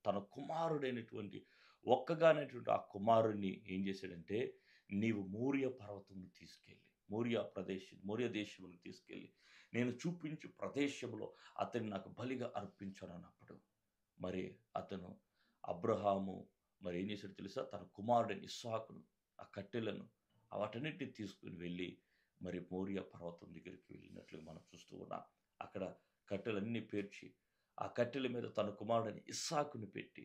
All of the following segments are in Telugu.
తన కుమారుడైనటువంటి ఒక్కగానైనటువంటి ఆ కుమారుడిని ఏం చేశాడంటే, నీవు మోరియా పర్వతమును తీసుకెళ్ళి, మోరియా దేశమును తీసుకెళ్ళి, నేను చూపించు ప్రదేశంలో అతన్ని నాకు బలిగా అర్పించానన్నప్పుడు, మరి అతను అబ్రహాము మరి ఏం చేశాడో తెలుసా? తన కుమారుడైన ఇస్సాకును, ఆ కట్టెలను వాటన్నిటిని తీసుకొని వెళ్ళి మరి మోరియా పర్వతం దగ్గరికి వెళ్ళినట్లుగా మనం చూస్తూ ఉన్నాం. అక్కడ కట్టెలన్నీ పేర్చి, ఆ కట్టెల మీద తన కుమారుడైన ఇస్సాకుని పెట్టి,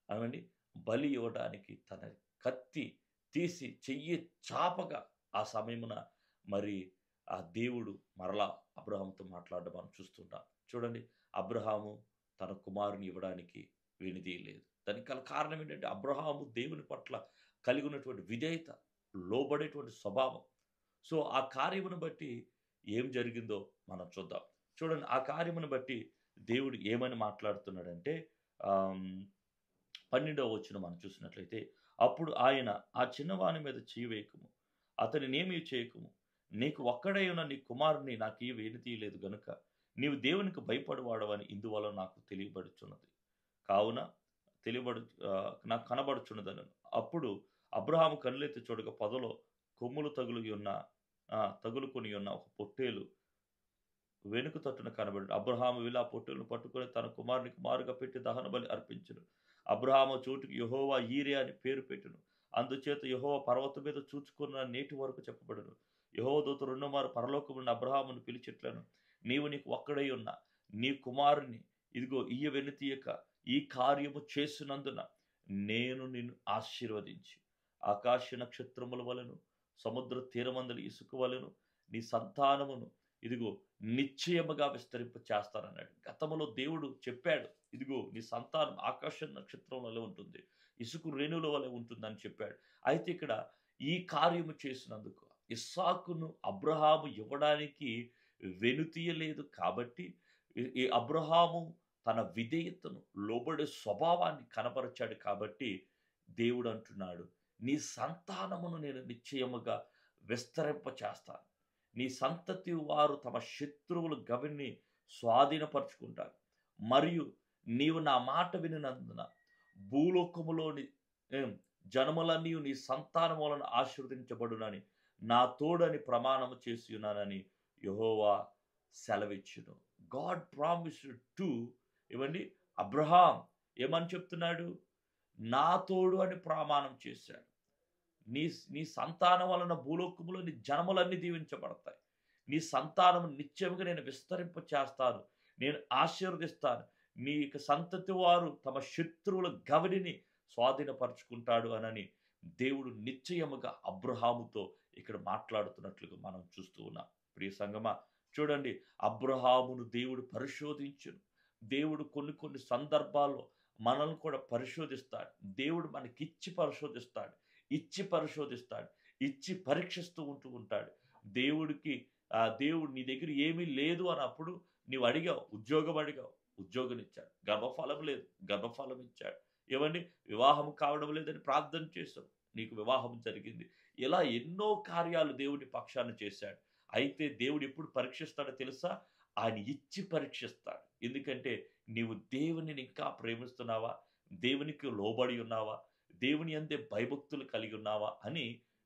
ఏవండీ, బలి ఇవ్వడానికి తన కత్తి తీసి చెయ్యి చాపగా ఆ సమయమున మరి ఆ దేవుడు మరలా అబ్రహాముతో మాట్లాడడం మనం చూస్తుంటాం. చూడండి, అబ్రహాము తన కుమారుని ఇవ్వడానికి వెనుదీయలేదు. దానికి గల కారణం ఏంటంటే, అబ్రహాము దేవుని పట్ల కలిగి ఉన్నటువంటి విధేయత, లోబడేటువంటి స్వభావం. సో, ఆ కార్యమును బట్టి ఏం జరిగిందో మనం చూద్దాం. చూడండి, ఆ కార్యమును బట్టి దేవుడు ఏమని మాట్లాడుతున్నాడంటే, ఆహ్, 12వ వచనం మనం చూసినట్లయితే, అప్పుడు ఆయన, ఆ చిన్నవాని మీద చెయ్యి వేయకుము, అతనినేమీ చేయకుము. నీకు ఒక్కడై ఉన్న నీ కుమారుని నాకియ్య వెనుతీయలేదు గనుక, నీవు దేవునికి భయపడువాడవని ఇందువలన నాకు తెలియబడుచున్నది. కావున నాకు కనబడుచున్నదనెను. అప్పుడు అబ్రహాము కన్నులెత్తి చూడగా పొదలో కొమ్ములు తగులుకొని ఉన్న ఒక పొట్టేలు వెనుక తట్టున కనబడెను. అబ్రహాము వెళ్ళి ఆ పొట్టేలును పట్టుకొని తన కుమారునికి మారుగా పెట్టి దహనబలి అర్పించెను. అబ్రహాము చోటుకి యెహోవా యీరే అని పేరు పెట్టెను. అందుచేత యెహోవా పర్వతం మీద చూచుకొనున్న నేటి వరకు చెప్పబడును. యెహోవా దూత రెండో మారు పరలోకము నుండి అబ్రహామును పిలిచి ఇట్లనెను, నీకు ఒక్కడై ఉన్న నీ కుమారుని ఇదిగో ఇయ్య వెనుతీయక ఈ కార్యము చేసినందున నేను నిన్ను ఆశీర్వదించి, ఆకాశ నక్షత్రముల వలెను సముద్ర తీరమందలి ఇసుక వలెను నీ సంతానమును ఇదిగో నిశ్చయముగా విస్తరింప చేస్తానన్నాడు. గతంలో దేవుడు చెప్పాడు, ఇదిగో నీ సంతానం ఆకాశ నక్షత్రం వలె ఉంటుంది, ఇసుక రేణువుల వలె ఉంటుందని చెప్పాడు. అయితే ఇక్కడ ఈ కార్యము చేసినందుకు ఇస్సాకును అబ్రహాము ఇవ్వడానికి వెనుతీయలేదు కాబట్టి, ఈ అబ్రహాము తన విధేయతను, లోబడే స్వభావాన్ని కనపరిచాడు కాబట్టి, దేవుడు అంటున్నాడు, నీ సంతానమును నేను నిశ్చయముగా విస్తరింప చేస్తాను. నీ సంతతి వారు తమ శత్రువుల గవిని స్వాధీనపరుచుకుంటారు. మరియు నీవు నా మాట వినినందున భూలోకములోని జనములన్నీ నీ సంతానం వలన ఆశీర్వదించబడునని నా తోడని ప్రమాణము చేసి ఉన్నానని యెహోవా సెలవిచ్చును. గాడ్ ప్రామిస్డ్ టు, ఇవ్వండి, అబ్రహాం ఏమని చెప్తున్నాడు? నా తోడు అని ప్రమాణం చేశాడు. నీ నీ సంతానం వలన భూలోకములో నీ జనములన్నీ దీవించబడతాయి. నీ సంతానము నిత్యముగా నేను విస్తరింప చేస్తాను, నేను ఆశీర్వదిస్తాను. నీ సంతతి వారు తమ శత్రువుల గవడిని స్వాధీనపరుచుకుంటాడు అనని దేవుడు నిశ్చయముగా అబ్రహాముతో ఇక్కడ మాట్లాడుతున్నట్లుగా మనం చూస్తూ ఉన్నాం. ప్రియ సంగమా, చూడండి, అబ్రహామును దేవుడు పరిశోధించును. దేవుడు కొన్ని సందర్భాల్లో మనల్ని కూడా పరిశోధిస్తాడు. దేవుడు మనకిచ్చి పరిశోధిస్తాడు, ఇచ్చి పరీక్షిస్తూ ఉంటాడు. దేవుడు నీ దగ్గర ఏమీ లేదు అన్నప్పుడు నీవు అడిగావు, ఉద్యోగం ఇచ్చాడు. గర్భఫలం లేదు, గర్భఫలం ఇచ్చాడు. ఏమండి, వివాహం కావడం లేదని ప్రార్థన చేశావు, నీకు వివాహం జరిగింది. ఇలా ఎన్నో కార్యాలు దేవుని పక్షాన చేశాడు. అయితే దేవుడు ఎప్పుడు పరీక్షిస్తాడో తెలుసా? ఆయన ఇచ్చి పరీక్షిస్తాడు. ఎందుకంటే నీవు దేవునిని ఇంకా ప్రేమిస్తున్నావా, దేవునికి లోబడి ఉన్నావా, దేవుని యందే భయభక్తులు కలిగి ఉన్నావా అని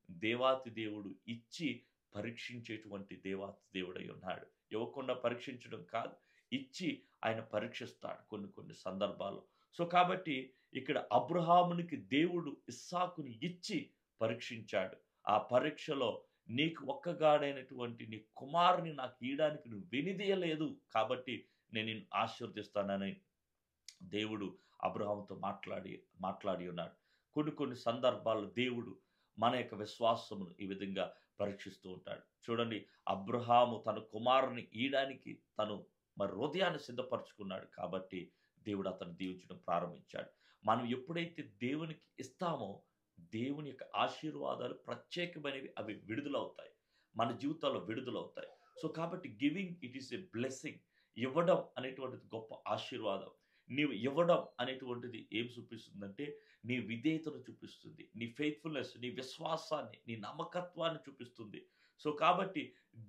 దేవాతి దేవుడు ఇచ్చి పరీక్షించేటువంటి దేవాతి దేవుడై ఉన్నాడు. ఇవ్వకుండా పరీక్షించడం కాదు, ఇచ్చి ఆయన పరీక్షిస్తాడు కొన్ని సందర్భాల్లో. సో కాబట్టి ఇక్కడ అబ్రహామునికి దేవుడు ఇస్సాకుని ఇచ్చి పరీక్షించాడు. ఆ పరీక్షలో నీకు ఒక్కగాడైనటువంటి నీ కుమారుని నాకు ఇయ్యడానికి నువ్వు వెనుదీయలేదు కాబట్టి నేను నిన్ను ఆశీర్వదిస్తానని దేవుడు అబ్రహాముతో మాట్లాడి ఉన్నాడు. కొన్ని సందర్భాల్లో దేవుడు మన యొక్క విశ్వాసమును ఈ విధంగా పరీక్షిస్తూ ఉంటాడు. చూడండి, అబ్రహాము తన కుమారుని ఇయ్యడానికి తను మరి హృదయాన్ని సిద్ధపరచుకున్నాడు కాబట్టి దేవుడు అతను దీవించడం ప్రారంభించాడు. మనం ఎప్పుడైతే దేవునికి ఇస్తామో దేవుని యొక్క ఆశీర్వాదాలు ప్రత్యేకమైనవి, అవి విడుదలవుతాయి, మన జీవితాల్లో విడుదలవుతాయి. సో కాబట్టి giving it is a blessing. ఇవ్వడం అనేటువంటిది గొప్ప ఆశీర్వాదం. నీవు ఇవ్వడం అనేటువంటిది ఏం చూపిస్తుందంటే నీ విధేయతను చూపిస్తుంది, నీ ఫెయిత్ఫుల్నెస్, నీ విశ్వాసాన్ని, నీ నమ్మకత్వాన్ని చూపిస్తుంది. సో కాబట్టి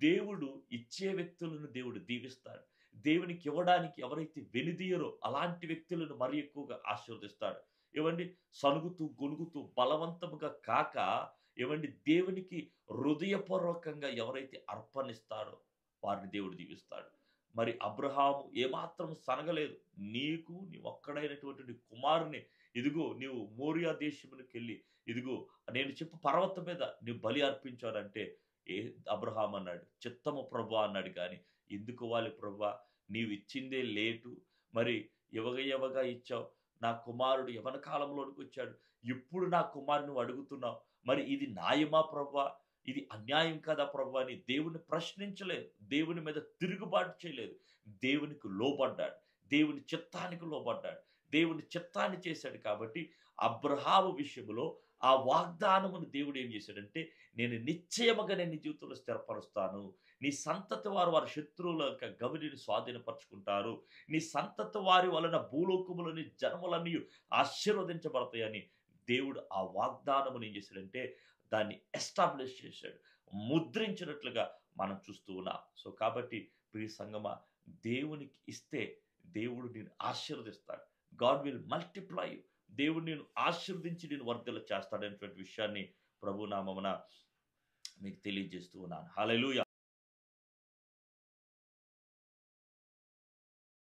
దేవుడు ఇచ్చే వ్యక్తులను దేవుడు దీవిస్తాడు. దేవునికి ఇవ్వడానికి ఎవరైతే వెనుదీయరో అలాంటి వ్యక్తులను మరి ఎక్కువగా ఆశీర్వదిస్తాడు. ఏవండి, సణుగుతూ, గొణుగుతూ బలవంతముగా కాక ఏవండి దేవునికి హృదయపూర్వకంగా ఎవరైతే అర్పణిస్తారో వారిని దేవుడు దీవిస్తాడు. మరి అబ్రహాము ఏమాత్రం సనగలేదు. నీకు నీ ఒక్కడైనటువంటి నీ కుమారుని ఇదిగో నీవు మోరియా దేశమునకెళ్ళి ఇదిగో నేను చెప్పు పర్వతం మీద నీవు బలి అర్పించాలంటే ఏ అబ్రహాం అన్నాడు, చిత్తము ప్రభువా అన్నాడు. కానీ ఎందుకు ఇవ్వాలి ప్రభువా, నీవు ఇచ్చిందే లేటు, మరి ఇవ్వగా ఇచ్చావు. నా కుమారుడు యవ్వన కాలంలోనికి వచ్చాడు, ఇప్పుడు నా కుమారుని నువ్వు అడుగుతున్నావు, మరి ఇది న్యాయమా ప్రభువా, ఇది అన్యాయం కదా ప్రభువా అని దేవుని ప్రశ్నించలేదు. దేవుని మీద తిరుగుబాటు చేయలేదు. దేవునికి లోబడ్డాడు. దేవుని చిత్తానికి లోబడ్డాడు. దేవుని చిత్తాన్ని చేశాడు. కాబట్టి అబ్రహాము విషయంలో ఆ వాగ్దానమును దేవుడు ఏం చేశాడంటే, నేను నిశ్చయముగా నేను నీ జీవితంలో స్థిరపరుస్తాను. నీ సంతతి వారు వారి శత్రువుల యొక్క గవినిని స్వాధీనపరుచుకుంటారు. నీ సంతతి వారి వలన భూలోకములోని జనములన్నీ ఆశీర్వదించబడతాయని దేవుడు ఆ వాగ్దానమును ఏం చేశాడంటే దాన్ని ఎస్టాబ్లిష్ చేశాడు. ముద్రించినట్లుగా మనం చూస్తూ ఉన్నాం. సో కాబట్టి ప్రియ సంగమా, దేవునికి ఇస్తే దేవుడు నిన్ను ఆశీర్వదిస్తాడు. God will multiply you. దేవుడు నేను ఆశీర్వదించి నేను వర్ధల చేస్తాడనేటువంటి విషయాన్ని ప్రభునామమున మీకు తెలియజేస్తూ ఉన్నాను. హల్లెలూయా.